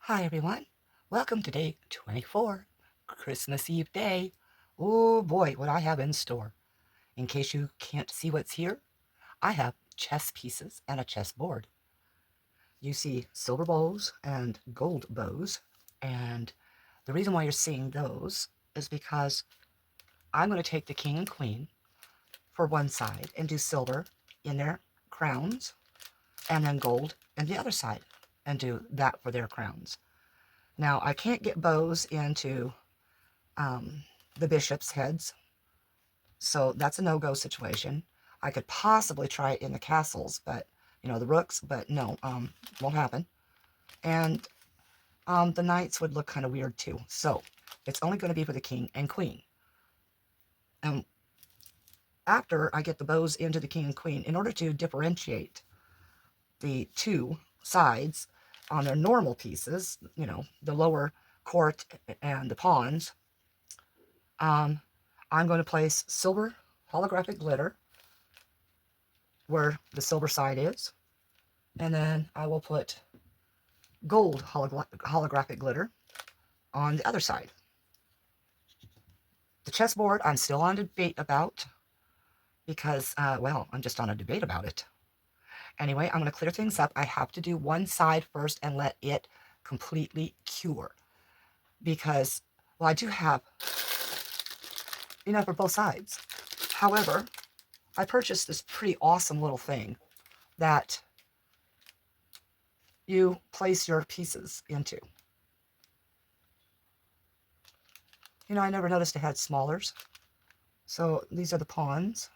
Hi everyone, welcome to day 24, Christmas Eve day. Oh boy, what I have in store. In case you can't see what's here, I have chess pieces and a chess board. You see silver bows and gold bows, and the reason why you're seeing those is because I'm going to take the king and queen for one side and do silver in their crowns, and then gold in the other side and do that for their crowns. Now, I can't get bows into the bishop's heads, so that's a no-go situation. I could possibly try it in the castles, but, the rooks, but no, won't happen. And the knights would look kind of weird too, so it's only going to be for the king and queen. And after I get the bows into the king and queen, in order to differentiate the two sides on their normal pieces, the lower court and the pawns, I'm going to place silver holographic glitter where the silver side is, and then I will put gold holographic glitter on the other side. The chessboard I'm still on debate about because, well, I'm just on a debate about it. Anyway, I'm going to clear things up. I have to do one side first and let it completely cure because, well, I do have enough for both sides. However, I purchased this pretty awesome little thing that you place your pieces into. I never noticed it had smallers. So these are the pawns.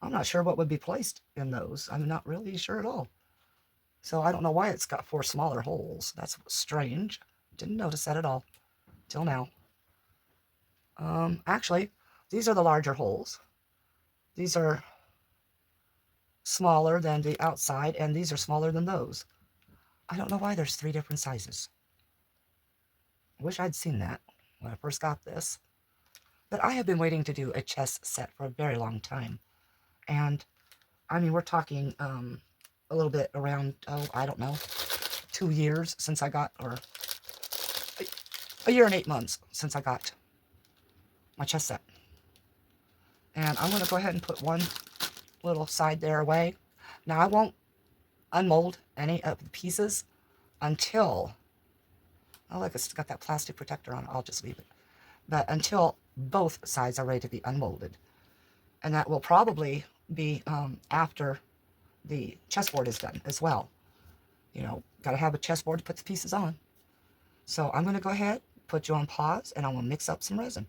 I'm not sure what would be placed in those. I'm not really sure at all. So I don't know why it's got 4 smaller holes. That's strange. Didn't notice that at all till now. Actually, these are the larger holes. These are smaller than the outside, and these are smaller than those. I don't know why there's 3 different sizes. I wish I'd seen that when I first got this. But I have been waiting to do a chess set for a very long time. And, I mean, we're talking a little bit around, oh, I don't know, 2 years since I got, or a year and 8 months since I got my chess set. And I'm going to go ahead and put one little side there away. Now, I won't unmold any of the pieces until, oh, look, it's got that plastic protector on it. I'll just leave it. But until both sides are ready to be unmolded. And that will probably be after the chessboard is done as well. Got to have a chessboard to put the pieces on. So I'm going to go ahead, put you on pause, and I'm going to mix up some resin.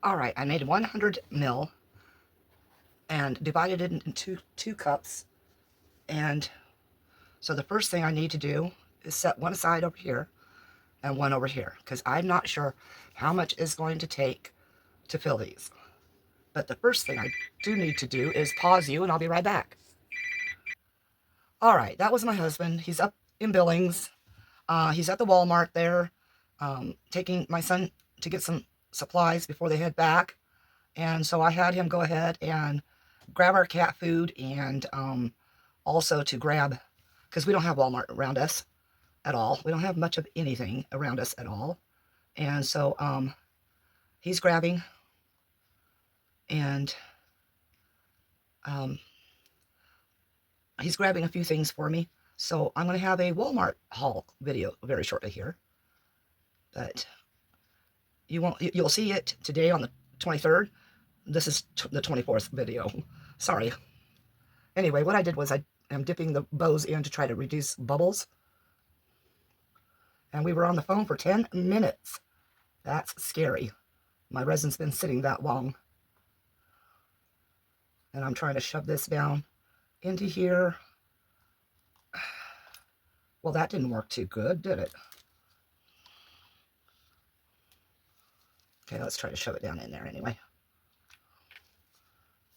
All right, I made 100 ml and divided it into two cups. And so the first thing I need to do is set one aside over here and one over here, because I'm not sure how much is going to take to fill these. But the first thing I do need to do is pause you, and I'll be right back. All right, that was my husband. He's up in Billings. He's at the Walmart there, taking my son to get some supplies before they head back. And so I had him go ahead and grab our cat food and also to grab, because we don't have Walmart around us at all. We don't have much of anything around us at all. And so he's grabbing, and he's grabbing a few things for me. So I'm going to have a Walmart haul video very shortly here. But you'll see it today on the 23rd. This is the 24th video. Sorry. Anyway, what I did was I am dipping the bows in to try to reduce bubbles. And we were on the phone for 10 minutes. That's scary. My resin's been sitting that long. And I'm trying to shove this down into here. Well, that didn't work too good, did it? Okay, let's try to shove it down in there anyway.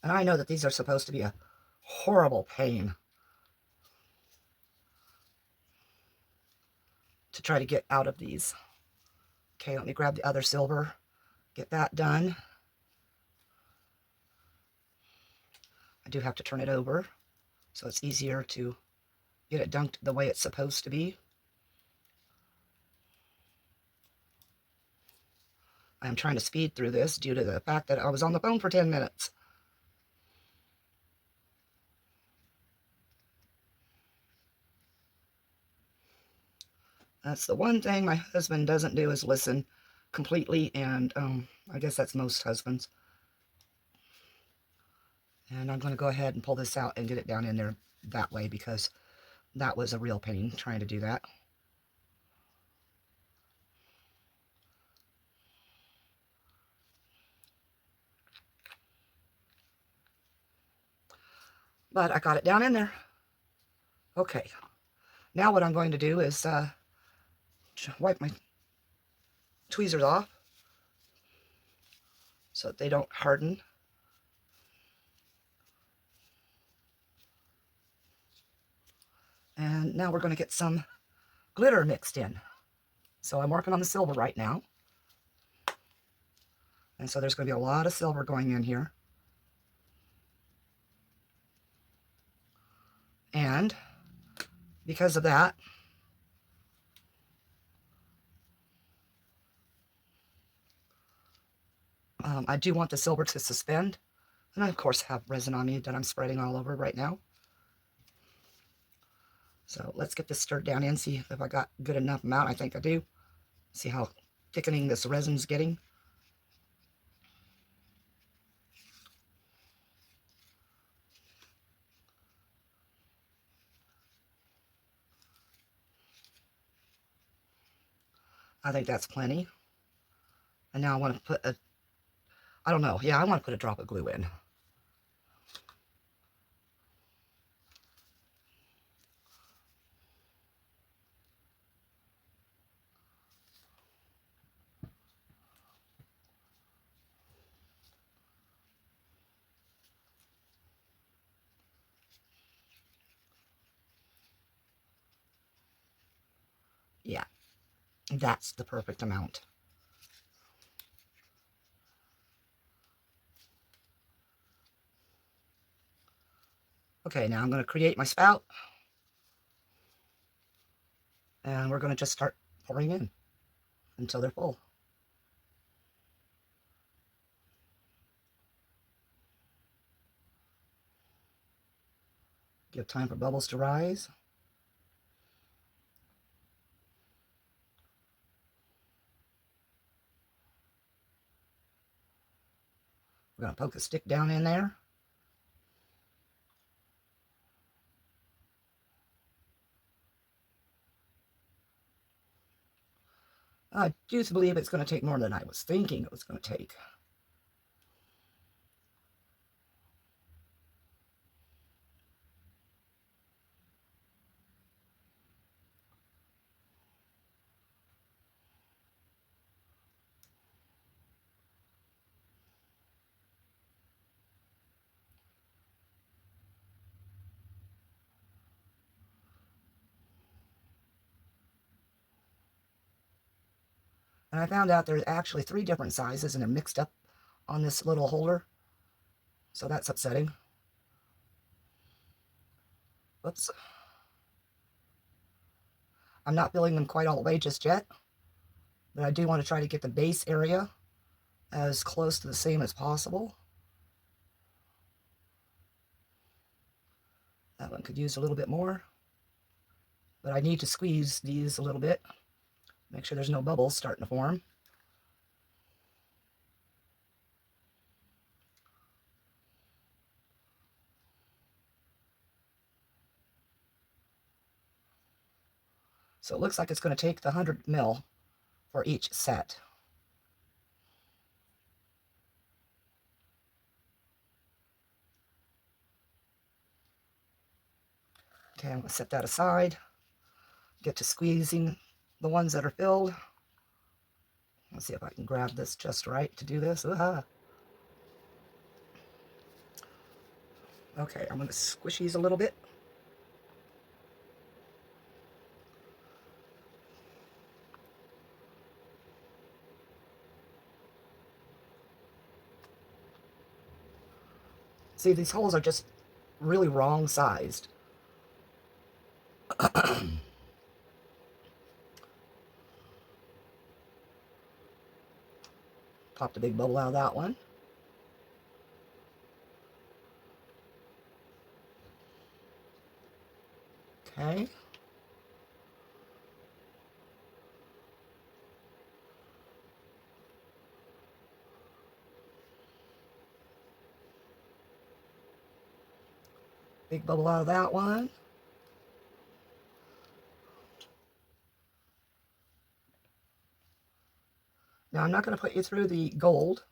And I know that these are supposed to be a horrible pain to try to get out of these. Okay, let me grab the other silver, get that done. I do have to turn it over. so it's easier to get it dunked the way it's supposed to be. I'm trying to speed through this due to the fact that I was on the phone for 10 minutes. That's the one thing my husband doesn't do, is listen completely, and I guess that's most husbands. And I'm going to go ahead and pull this out and get it down in there that way, because that was a real pain trying to do that. But I got it down in there. Okay, now what I'm going to do is wipe my tweezers off so that they don't harden. And now we're going to get some glitter mixed in. So I'm working on the silver right now. And so there's going to be a lot of silver going in here. And because of that, I do want the silver to suspend. And I, of course, have resin on me that I'm spreading all over right now. So let's get this stirred down in, see if I got good enough amount. I think I do. See how thickening this resin's getting. I think that's plenty. And now I want to put a, I don't know, yeah, I want to put a drop of glue in. Yeah, that's the perfect amount. Okay, now I'm going to create my spout. And we're going to just start pouring in until they're full. Give time for bubbles to rise. We're going to poke a stick down in there. I do believe it's going to take more than I was thinking it was going to take. And I found out there's actually 3 different sizes, and they're mixed up on this little holder. So that's upsetting. Oops. I'm not filling them quite all the way just yet, but I do want to try to get the base area as close to the same as possible. That one could use a little bit more, but I need to squeeze these a little bit. Make sure there's no bubbles starting to form. So it looks like it's going to take the 100 ml for each set. Okay, I'm going to set that aside. Get to squeezing the ones that are filled. Let's see if I can grab this just right to do this. Okay, I'm going to squish these a little bit. See, these holes are just really wrong sized. Popped a big bubble out of that one. Okay. Big bubble out of that one. Now I'm not going to put you through the gold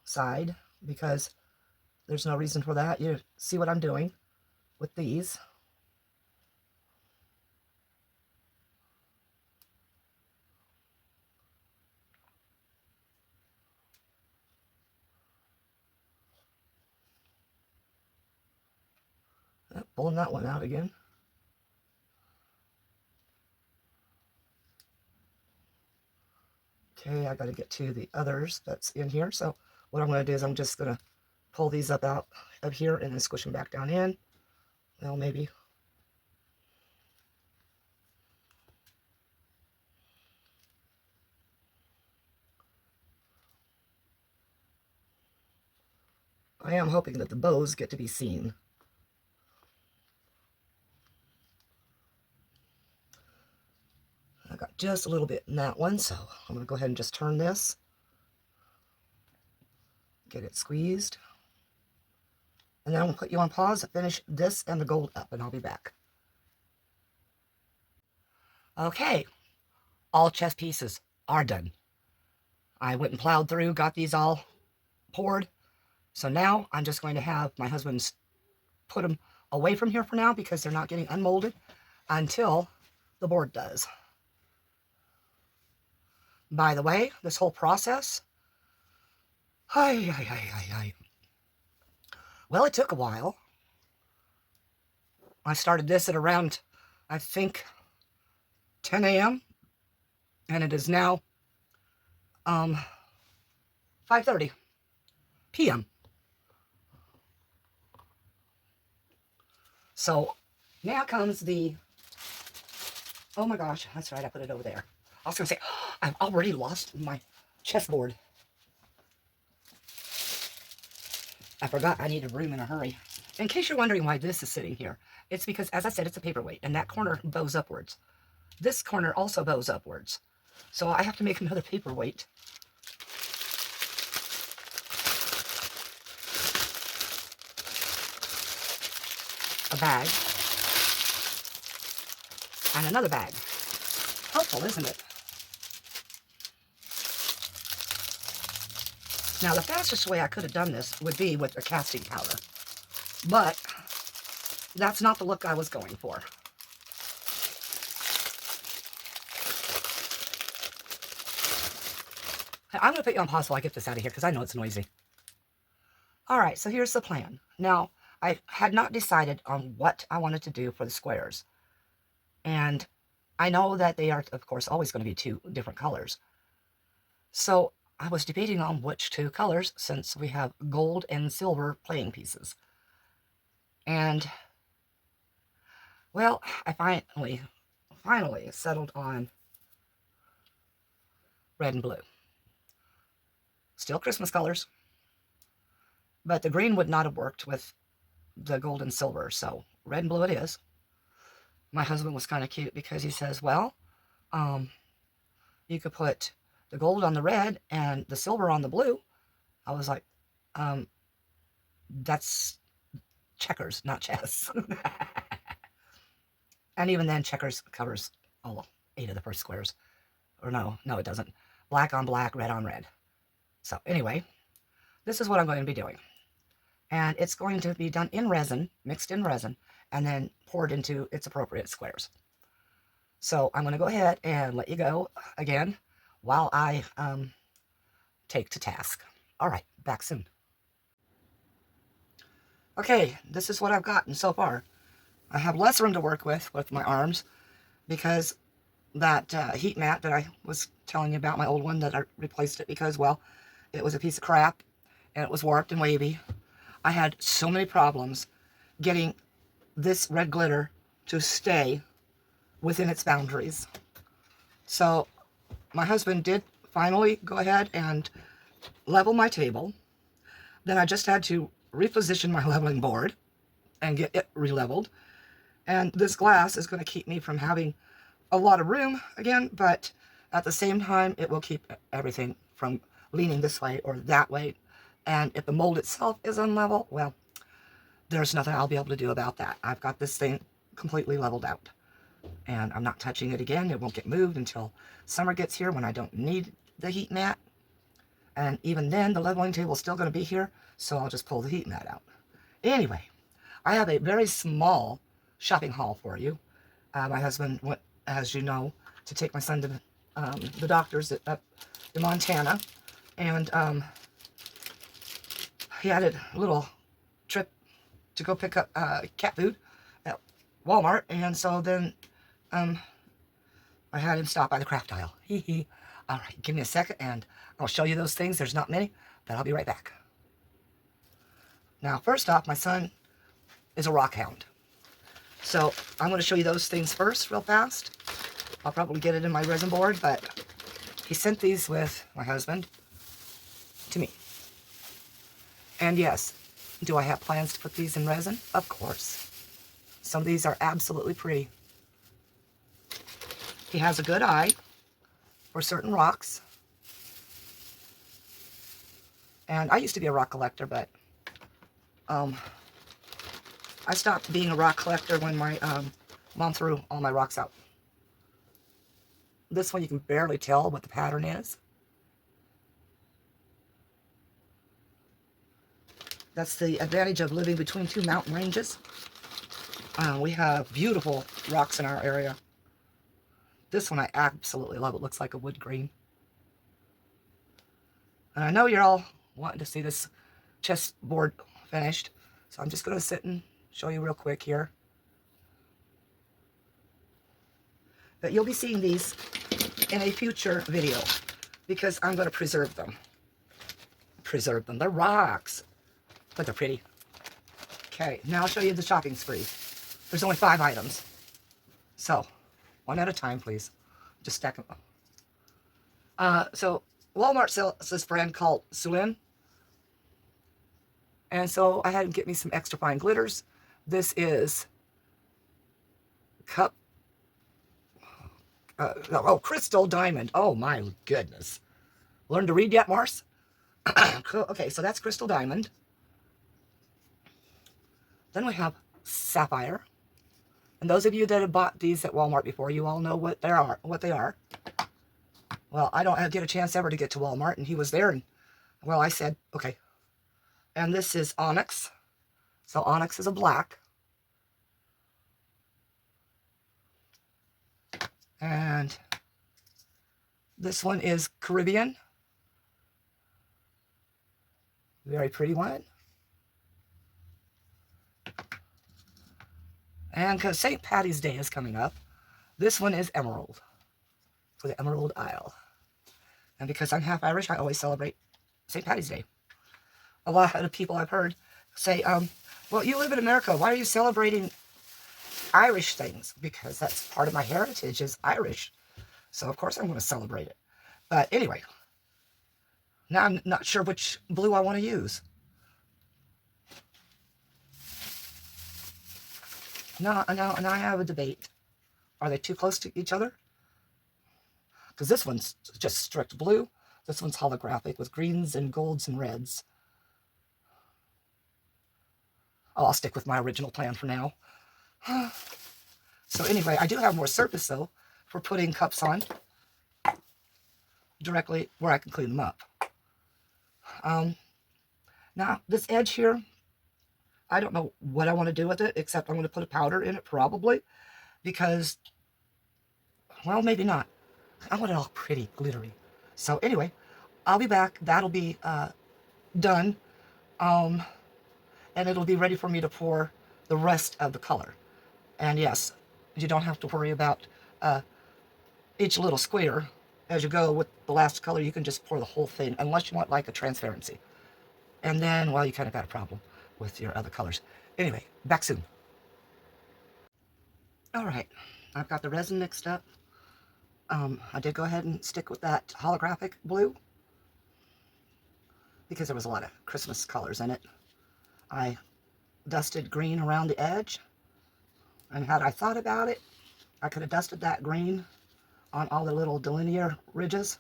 side because there's no reason for that. You see what I'm doing with these. Pulling that one out again. Okay, I got to get to the others that's in here. So what I'm going to do is I'm just going to pull these up out of here and then squish them back down in. Well, maybe. I am hoping that the bows get to be seen. I got just a little bit in that one, so I'm going to go ahead and just turn this. Get it squeezed. And then I'm going to put you on pause to finish this and the gold up, and I'll be back. Okay, all chess pieces are done. I went and plowed through, got these all poured. So now I'm just going to have my husband put them away from here for now because they're not getting unmolded until the board does. By the way, this whole process, well, it took a while. I started this at around, I think, 10 a.m. and it is now 5:30 p.m. So now comes the, oh my gosh, that's right, I put it over there. I was going to say, oh, I've already lost my chessboard. I forgot I needed room in a hurry. In case you're wondering why this is sitting here, it's because, as I said, it's a paperweight, and that corner bows upwards. This corner also bows upwards. So I have to make another paperweight. A bag. And another bag. Helpful, isn't it? Now, the fastest way I could have done this would be with a casting powder. But that's not the look I was going for. I'm going to put you on pause while I get this out of here because I know it's noisy. All right, so here's the plan. Now, I had not decided on what I wanted to do for the squares. And I know that they are, of course, always going to be two different colors. So I was debating on which two colors since we have gold and silver playing pieces. And, well, I finally settled on red and blue. Still Christmas colors. But the green would not have worked with the gold and silver, so red and blue it is. My husband was kind of cute because he says, well, you could put the gold on the red and the silver on the blue. I was like, that's checkers, not chess. And even then, checkers covers all 8 of the first squares. Or no, it doesn't. Black on black, red on red. So anyway, this is what I'm going to be doing. And it's going to be done in resin, mixed in resin, and then poured into its appropriate squares. So I'm going to go ahead and let you go again while I take to task. All right, back soon. Okay, this is what I've gotten so far. I have less room to work with my arms because that heat mat that I was telling you about, my old one that I replaced it because, well, it was a piece of crap and it was warped and wavy. I had so many problems getting this red glitter to stay within its boundaries. So my husband did finally go ahead and level my table. Then I just had to reposition my leveling board and get it re-leveled. And this glass is going to keep me from having a lot of room again, but at the same time, it will keep everything from leaning this way or that way. And if the mold itself is unlevel, well, there's nothing I'll be able to do about that. I've got this thing completely leveled out. And I'm not touching it again. It won't get moved until summer gets here when I don't need the heat mat. And even then, the leveling table is still going to be here, so I'll just pull the heat mat out. Anyway, I have a very small shopping haul for you. My husband went, as you know, to take my son to the doctor's up in Montana. And he had a little trip to go pick up cat food at Walmart. And so then I had him stop by the craft aisle. All right, give me a second and I'll show you those things. There's not many, but I'll be right back. Now, first off, my son is a rock hound. So I'm going to show you those things first real fast. I'll probably get it in my resin board, but he sent these with my husband to me. And yes, do I have plans to put these in resin? Of course. Some of these are absolutely pretty. He has a good eye for certain rocks. And I used to be a rock collector, but I stopped being a rock collector when my mom threw all my rocks out. This one you can barely tell what the pattern is. That's the advantage of living between two mountain ranges. We have beautiful rocks in our area. This one I absolutely love. It looks like a wood green. And I know you're all wanting to see this chessboard finished, so I'm just going to sit and show you real quick here. But you'll be seeing these in a future video because I'm going to preserve them. Preserve them. They're rocks, but they're pretty. Okay, now I'll show you the shopping spree. There's only 5 items. So, one at a time, please. Just stack them up. So, Walmart sells this brand called Sulin. And so I had to get me some extra fine glitters. This is Crystal Diamond. Oh my goodness. Learn to read yet, Mars? Okay, so that's Crystal Diamond. Then we have Sapphire. And those of you that have bought these at Walmart before, you all know what they are. Well, I don't get a chance ever to get to Walmart, and he was there, and, well, I said, okay. And this is Onyx. So Onyx is a black. And this one is Caribbean. Very pretty one. And because St. Patty's Day is coming up, this one is Emerald, for the Emerald Isle. And because I'm half Irish, I always celebrate St. Patty's Day. A lot of people I've heard say, well, you live in America, why are you celebrating Irish things? Because that's part of my heritage is Irish. So of course I'm going to celebrate it. But anyway, now I'm not sure which blue I want to use. Now I have a debate. Are they too close to each other? Because this one's just strict blue. This one's holographic with greens and golds and reds. Oh, I'll stick with my original plan for now. So anyway, I do have more surface, though, for putting cups on directly where I can clean them up. Now, this edge here, I don't know what I want to do with it, except I'm going to put a powder in it, probably, because, well, maybe not. I want it all pretty glittery. So anyway, I'll be back. That'll be done. And it'll be ready for me to pour the rest of the color. And yes, you don't have to worry about each little square as you go with the last color. You can just pour the whole thing, unless you want like a transparency. And then, well, you kind of got a problem. with your other colors. Anyway, back soon. All right, I've got the resin mixed up. I did go ahead and stick with that holographic blue because there was a lot of Christmas colors in it. I dusted green around the edge, and had I thought about it, I could have dusted that green on all the little delinear ridges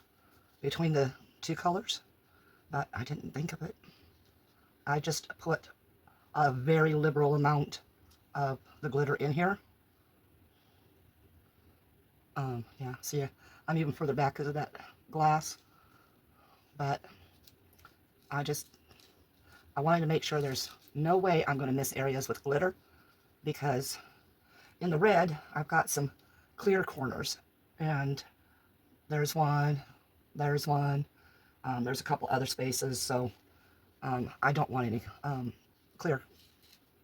between the two colors, but I didn't think of it. I just put a very liberal amount of the glitter in here. Yeah, see, I'm even further back because of that glass, but I wanted to make sure there's no way I'm going to miss areas with glitter, because in the red, I've got some clear corners, and there's one, there's a couple other spaces, so I don't want any clear,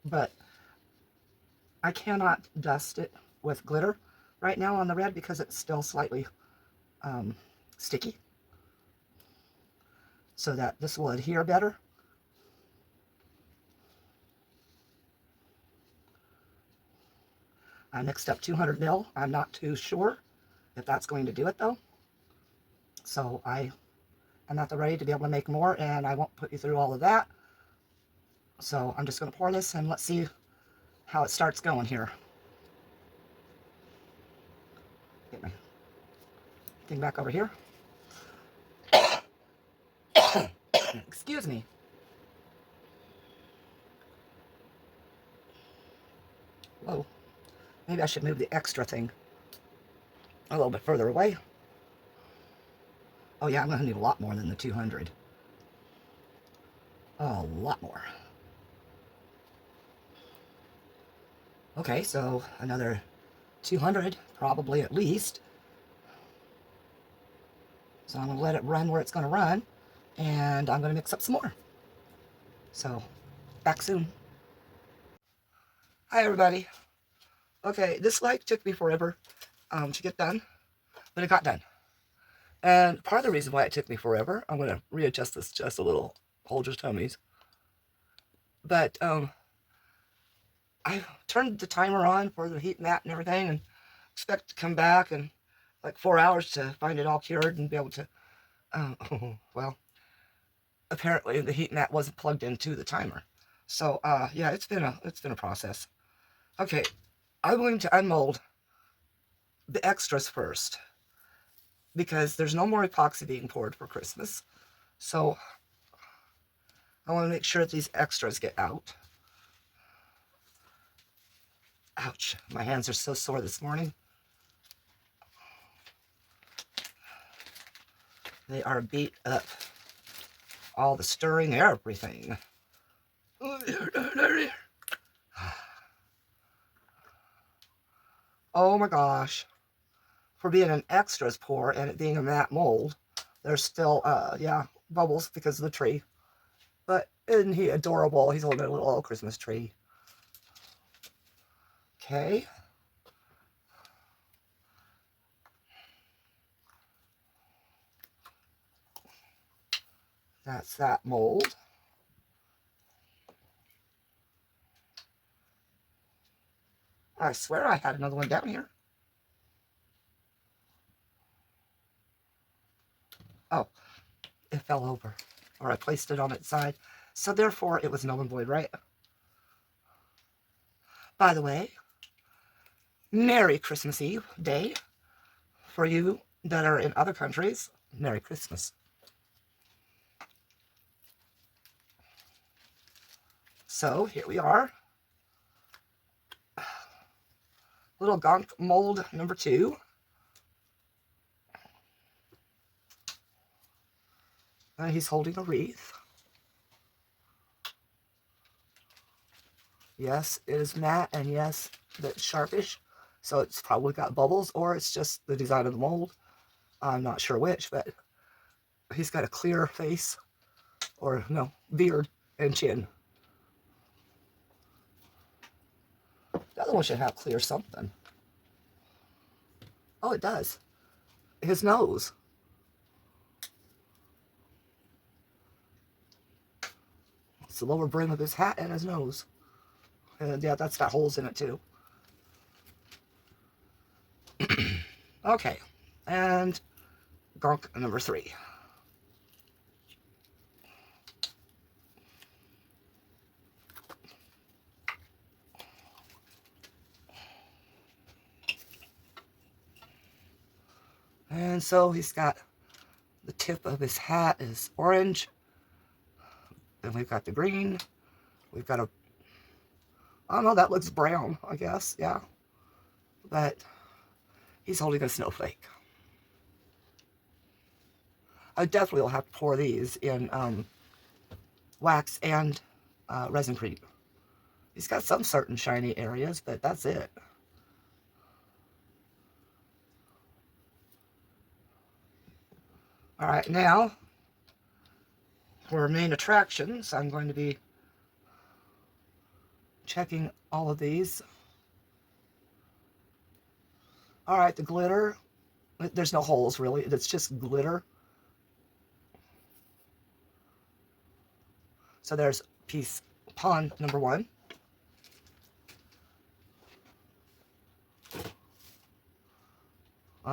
but I cannot dust it with glitter right now on the red because it's still slightly sticky, so that this will adhere better. I mixed up 200 mil. I'm not too sure if that's going to do it though. So I am at the ready to be able to make more, and I won't put you through all of that. So I'm just going to pour this and let's see how it starts going here. Get my thing back over here. Excuse me. Whoa. Maybe I should move the extra thing a little bit further away. Oh yeah, I'm going to need a lot more than the 200. A lot more. Okay, so another 200, probably at least. So I'm going to let it run where it's going to run, and I'm going to mix up some more. So, back soon. Hi everybody. Okay, this like took me forever to get done, but it got done. And part of the reason why it took me forever, I'm going to readjust this just a little, hold your tummies. But I turned the timer on for the heat mat and everything, and expect to come back in like 4 hours to find it all cured and be able to, well, apparently the heat mat wasn't plugged into the timer. So yeah, it's been a process. Okay, I'm going to unmold the extras first, because there's no more epoxy being poured for Christmas. So I want to make sure that these extras get out. Ouch, my hands are so sore this morning. They are beat up. All the stirring, everything. Oh my gosh. For being an extras pour and it being a matte mold, there's still, yeah, bubbles because of the tree. But isn't he adorable? He's holding a little Christmas tree. Okay. That's that mold. I swear I had another one down here. Oh, it fell over. Or I placed it on its side. So therefore, it was null and void, right? By the way, Merry Christmas Eve Day. For you that are in other countries, Merry Christmas. So here we are. Little gonk mold number 2. And he's holding a wreath. Yes, it is matte, and yes, that's sharpish. So it's probably got bubbles, or it's just the design of the mold. I'm not sure which, but he's got a clear face, or no, beard and chin. The other one should have clear something. Oh, it does. His nose. It's the lower brim of his hat and his nose. And yeah, that's got holes in it too. Okay, and gunk number 3. And so he's got the tip of his hat is orange. Then we've got the green. We've got a, I don't know, that looks brown, I guess, yeah. But he's holding a snowflake. I definitely will have to pour these in wax and resin cream. He's got some certain shiny areas, but that's it. All right, now for main attractions, I'm going to be checking all of these. All right, the glitter, there's no holes really, it's just glitter. So there's piece pawn number 1.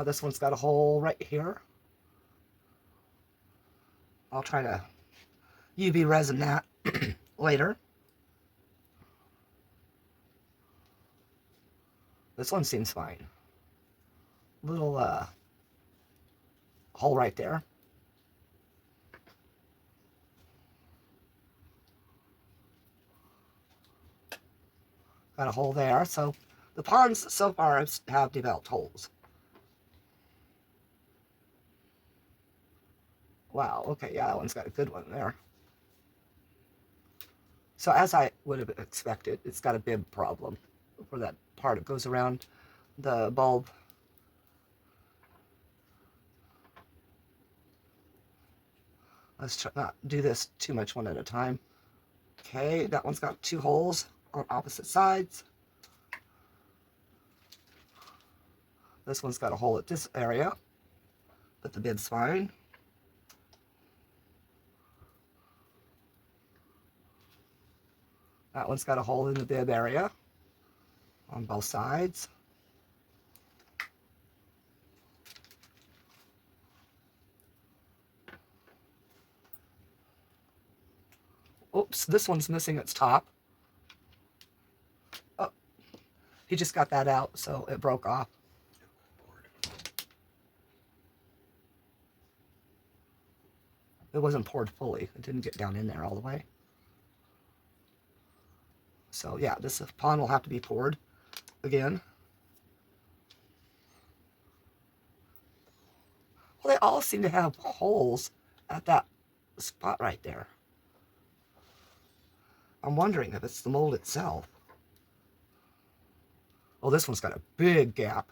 This one's got a hole right here. I'll try to UV resin that later. This one seems fine. Little hole right there. Got a hole there. So the pawns so far have developed holes. Wow, okay, yeah, that one's got a good one there. So as I would have expected, it's got a bib problem for that part that goes around the bulb. Let's try not do this too much one at a time. Okay, that one's got 2 holes on opposite sides. This one's got a hole at this area, but the bib's fine. That one's got a hole in the bib area on both sides. Oops, this one's missing its top. Oh, he just got that out, so it broke off. It wasn't poured fully. It didn't get down in there all the way. So yeah, this pawn will have to be poured again. Well, they all seem to have holes at that spot right there. I'm wondering if it's the mold itself. Oh, this one's got a big gap.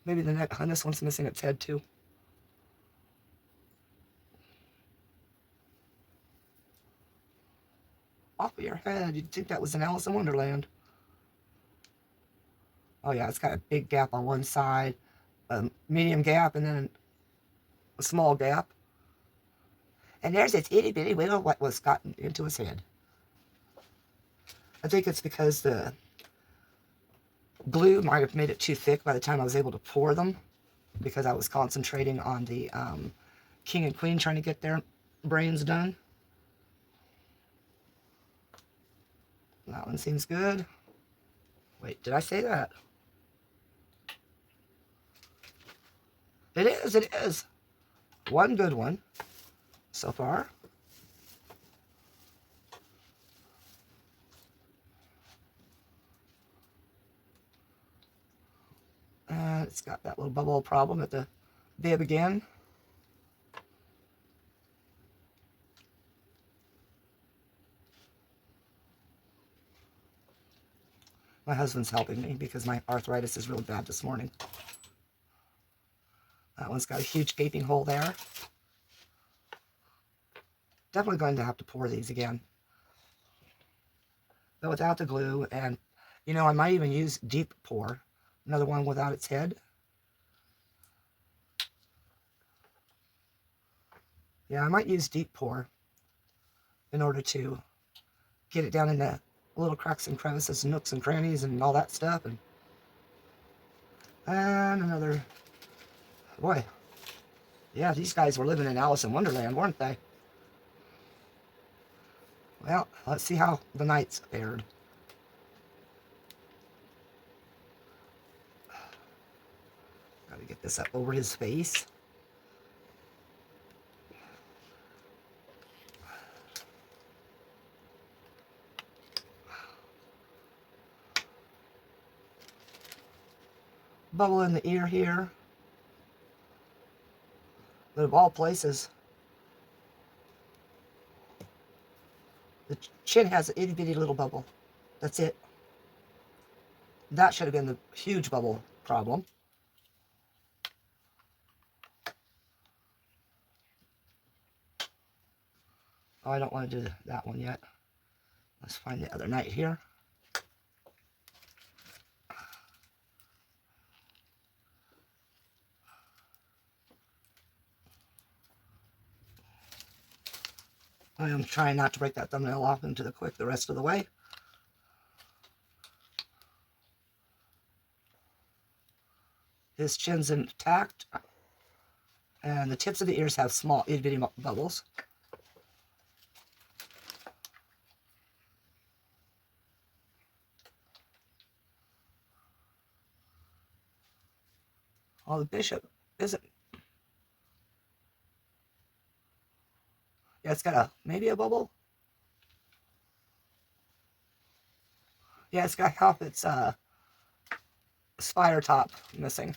Maybe the neck on this one's missing its head too. Off of your head, you'd think that was an Alice in Wonderland. Oh yeah, it's got a big gap on one side, a medium gap, and then a small gap. And there's its itty bitty wiggle what was gotten into his head. I think it's because the glue might have made it too thick by the time I was able to pour them, because I was concentrating on the king and queen trying to get their brains done. That one seems good. Wait, did I say that? It is, it is. One good one so far. It's got that little bubble problem at the bib again. My husband's helping me because my arthritis is really bad this morning. That one's got a huge gaping hole there. Definitely going to have to pour these again, but without the glue. And you know, I might even use deep pour, another one without its head. Yeah, I might use deep pour in order to get it down in the little cracks and crevices and nooks and crannies and all that stuff. And another, boy, yeah, these guys were living in Alice in Wonderland, weren't they? Well, let's see how the knights fared. Gotta get this up over his face. Bubble in the ear here. But of all places, the chin has an itty bitty little bubble. That's it. That should have been the huge bubble problem. Oh, I don't want to do that one yet. Let's find the other knight here. I am trying not to break that thumbnail off into the quick the rest of the way. His chin's intact, and the tips of the ears have small itty bitty bubbles. Oh, the bishop isn't. Yeah, it's got maybe a bubble. Yeah, it's got half its spire top missing.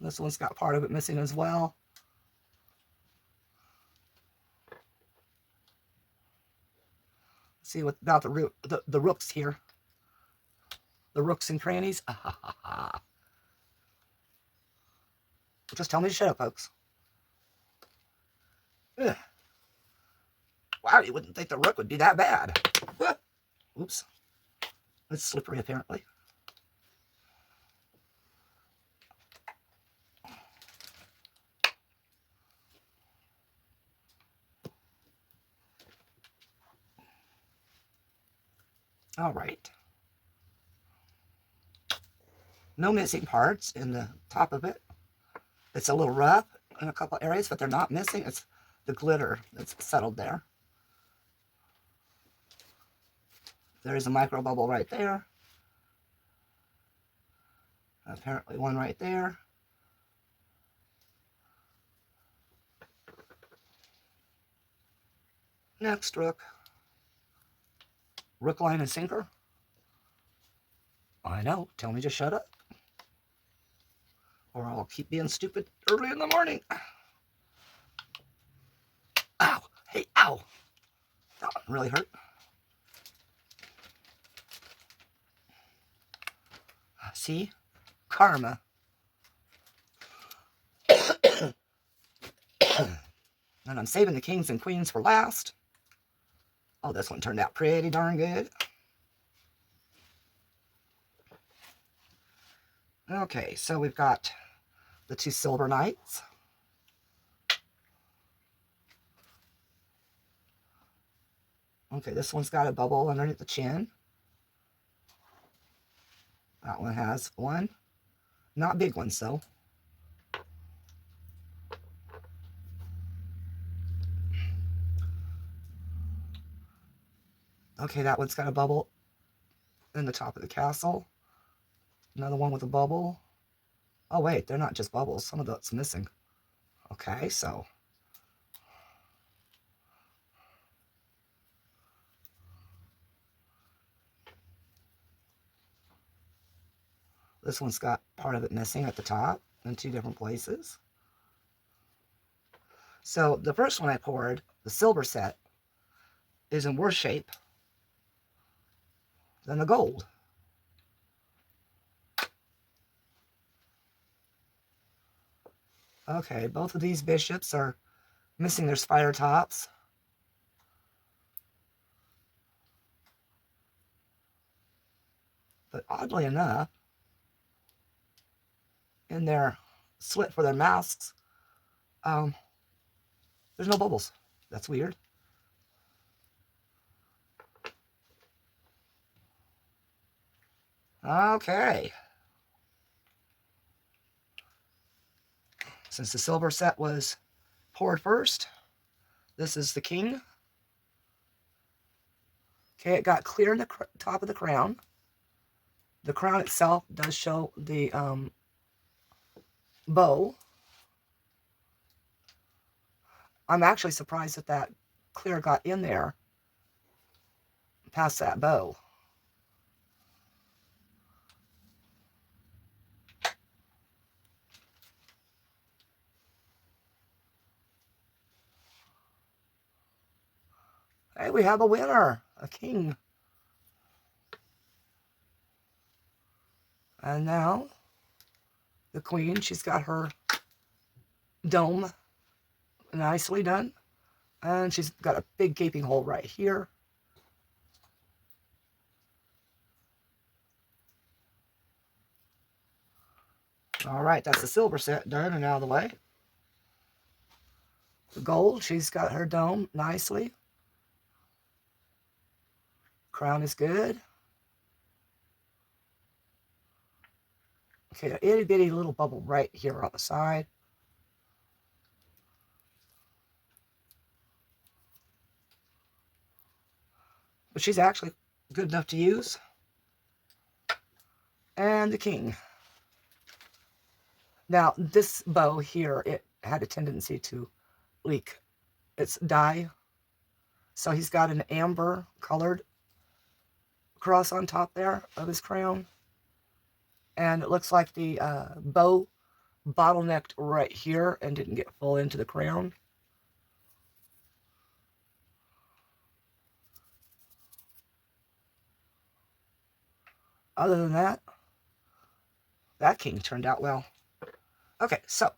This one's got part of it missing as well. Let's see what about the rooks here. The rooks and crannies. Just tell me to shut up, folks. Ugh. Wow, you wouldn't think the rook would be that bad. Oops. It's slippery, apparently. All right. No missing parts in the top of it. It's a little rough in a couple areas, but they're not missing. It's the glitter that's settled there. There's a micro bubble right there. Apparently one right there. Next rook. Rook, line, and sinker. I know. Tell me to shut up. Or I'll keep being stupid early in the morning. Ow! Hey, ow! That one really hurt. See? Karma. And I'm saving the kings and queens for last. Oh, this one turned out pretty darn good. Okay, so we've got the two silver knights. Okay, this one's got a bubble underneath the chin. That one has one. Not big ones, though. Okay, that one's got a bubble in the top of the castle. Another one with a bubble. Oh, wait, they're not just bubbles. Some of that's missing. Okay, so this one's got part of it missing at the top in two different places. So the first one I poured, the silver set, is in worse shape than the gold. Okay, both of these bishops are missing their spire tops. But oddly enough, in their slit for their masks, there's no bubbles. That's weird. Okay. Since the silver set was poured first, this is the king. Okay, it got clear in the top of the crown. The crown itself does show the bow. I'm actually surprised that that clear got in there past that bow. Hey, we have a winner, a king. And now the queen, she's got her dome nicely done. And she's got a big gaping hole right here. All right, that's the silver set done and out of the way. The gold, she's got her dome nicely. Crown is good. Okay, an itty bitty little bubble right here on the side. But she's actually good enough to use. And the king. Now, this bow here, it had a tendency to leak its dye. So he's got an amber colored cross on top there of his crown. And it looks like the bow bottlenecked right here and didn't get full into the crown. Other than that, that king turned out well. Okay, so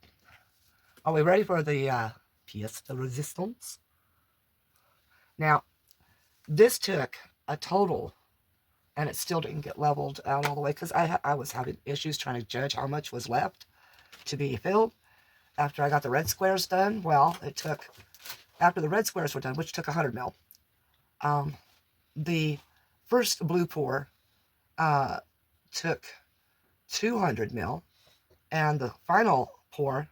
are we ready for the pièce de résistance? Now, this took a total, and it still didn't get leveled out all the way because I was having issues trying to judge how much was left to be filled. After I got the red squares done, well, it took, after the red squares were done, which took 100 mil, the first blue pour took 200 mil, and the final pour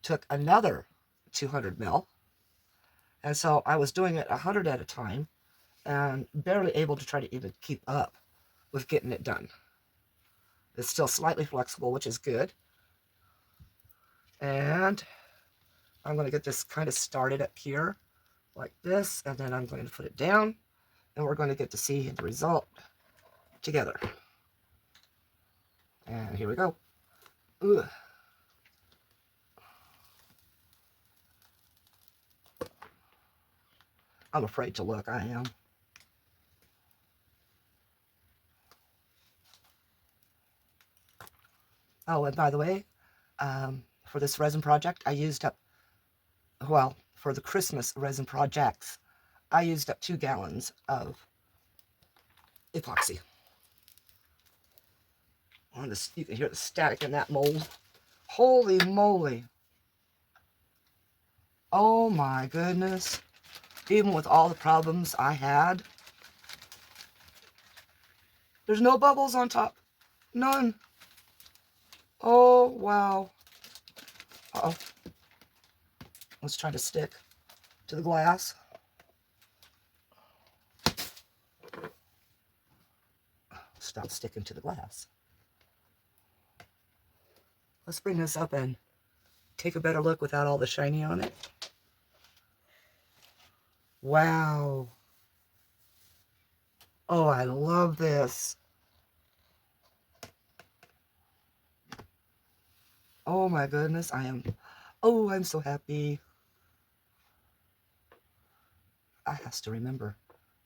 took another 200 mil. And so I was doing it 100 at a time and barely able to try to even keep up with getting it done. It's still slightly flexible, which is good. And I'm going to get this kind of started up here like this, and then I'm going to put it down, and we're going to get to see the result together. And here we go. Ugh. I'm afraid to look, I am. Oh, and by the way, for this resin project, I used up, well, for the Christmas resin projects, I used up 2 gallons of epoxy. On this, you can hear the static in that mold. Holy moly. Oh my goodness. Even with all the problems I had, there's no bubbles on top. None. Oh, wow. Uh-oh. Let's try to stick to the glass. Stop sticking to the glass. Let's bring this up and take a better look without all the shiny on it. Wow. Oh, I love this. Oh my goodness, I'm so happy. I have to remember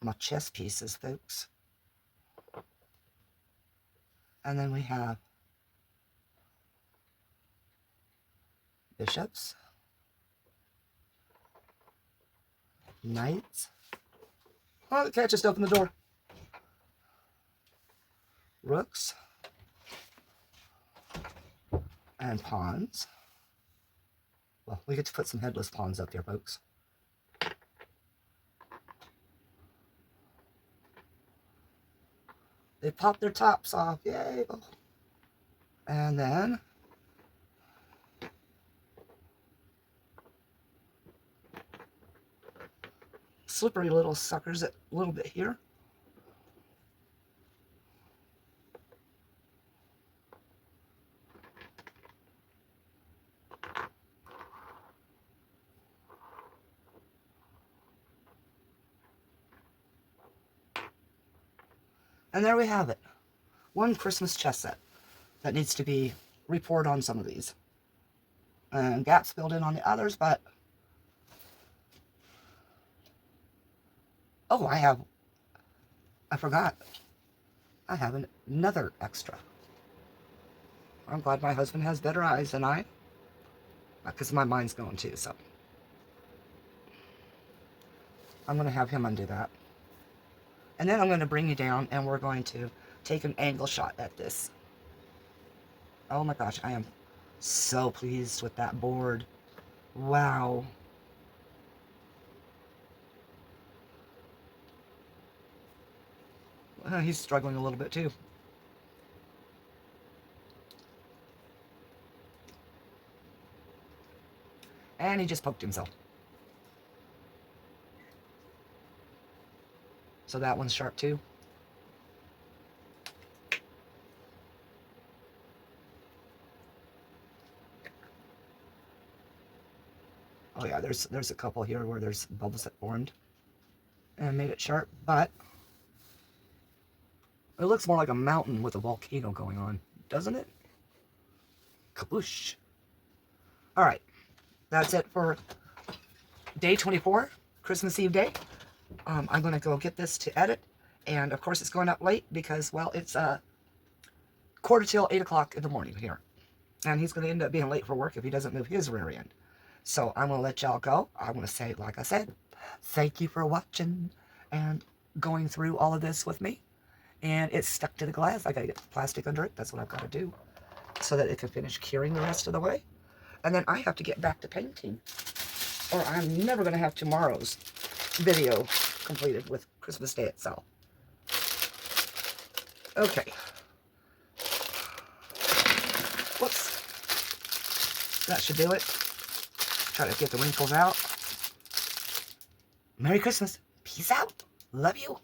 my chess pieces, folks. And then we have bishops, knights. Oh, the cat just opened the door. Rooks. and pawns. Well, we get to put some headless pawns up there, folks. They popped their tops off. Yay! And then slippery little suckers a little bit here. And there we have it. One Christmas chess set that needs to be repoured on some of these. And gaps filled in on the others, but... Oh, I forgot. I have another extra. I'm glad my husband has better eyes than I. Because my mind's going too, so. I'm going to have him undo that. And then I'm going to bring you down and we're going to take an angle shot at this. Oh my gosh, I am so pleased with that board. Wow. He's struggling a little bit too. And he just poked himself. So that one's sharp too. Oh yeah, there's a couple here where there's bubbles that formed and made it sharp, but it looks more like a mountain with a volcano going on, doesn't it? Kaboosh. All right, that's it for day 24, Christmas Eve day. I'm going to go get this to edit, and of course it's going up late because, well, it's 8:45 in the morning here, and he's going to end up being late for work if he doesn't move his rear end. So I'm going to let y'all go. I'm going to say, like I said, thank you for watching and going through all of this with me. And it's stuck to the glass. I got to get plastic under it. That's what I've got to do so that it can finish curing the rest of the way. And then I have to get back to painting, or I'm never going to have tomorrow's video completed with Christmas Day itself. Okay. Whoops. That should do it. Try to get the wrinkles out. Merry Christmas. Peace out. Love you.